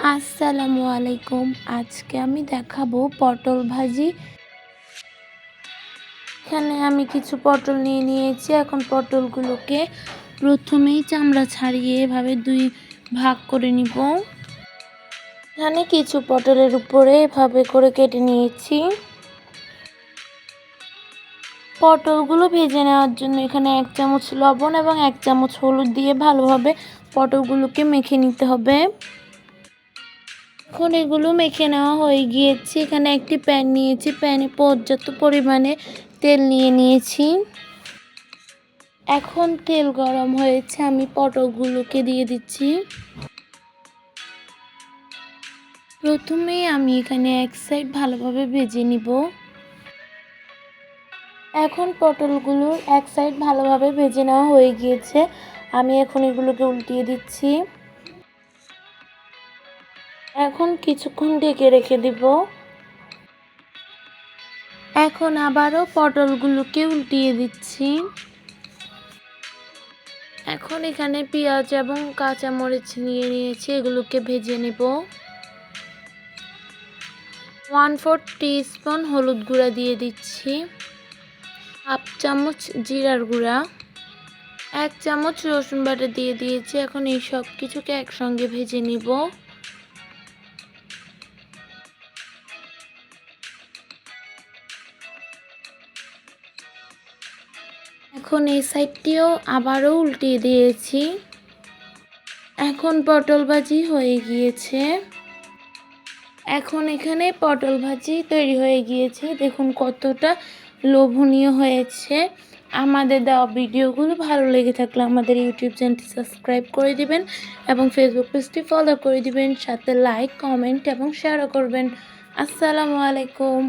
আসসালামু আলাইকুম। আজকে আমি দেখাবো পটল ভাজি। এখানে আমি কিছু পটল নিয়ে নিয়েছি। এখন পটলগুলোকে প্রথমেই চামড়া ছাড়িয়ে এভাবে 2 ভাগ করে নিব। এখানে কিছু পটলের উপরে এভাবে করে কেটে নিয়েছি। পটলগুলো ভেজে নেওয়ার জন্য এখানে 1 চামচ লবণ এবং 1 চামচ হলুদ দিয়ে ভালোভাবে পটলগুলোকে মেখে নিতে হবে। এখন এগুলো মেখে নেওয়া হয়ে গিয়েছে। এখানে একটি প্যান নিয়েছি, প্যানে পর্যাপ্ত পরিমাণে তেল নিয়ে নিয়েছি। এখন তেল গরম হয়েছে, আমি পটলগুলোকে দিয়ে দিচ্ছি। প্রথমেই আমি এখানে এক সাইড ভালোভাবে ভেজে নিব। এখন পটলগুলোর এক সাইড ভালোভাবে ভেজে নেওয়া হয়ে গিয়েছে, আমি এখন এগুলোকে উল্টিয়ে দিচ্ছি। এখন কিছুক্ষণ ঢেকে রেখে দিব। এখন আবারও পটলগুলোকে উল্টিয়ে দিচ্ছি। এখন এখানে পেঁয়াজ এবং কাঁচামরিচ নিয়ে নিয়েছি, এগুলোকে ভেজে নেব। 1/4 টিস্পুন হলুদ গুঁড়া দিয়ে দিচ্ছি, 1/2 চামচ জিরার গুঁড়া, 1 চামচ রসুন বাটা দিয়ে দিয়েছি। এখন এই সব কিছুকে একসঙ্গে ভেজে নিব। এখন এই সাইডটিও আবারও উল্টিয়ে দিয়েছি। এখন পটল ভাজি হয়ে গিয়েছে। এখন এখানে পটল ভাজি তৈরি হয়ে গিয়েছে। দেখুন কতটা লোভনীয় হয়েছে। আমাদের দেওয়া ভিডিওগুলো ভালো লেগে থাকলে আমাদের ইউটিউব চ্যানেলটি সাবস্ক্রাইব করে দিবেন এবং ফেসবুক পেজটি ফলো করে দিবেন, সাথে লাইক, কমেন্ট এবং শেয়ারও করবেন। আসসালামু আলাইকুম।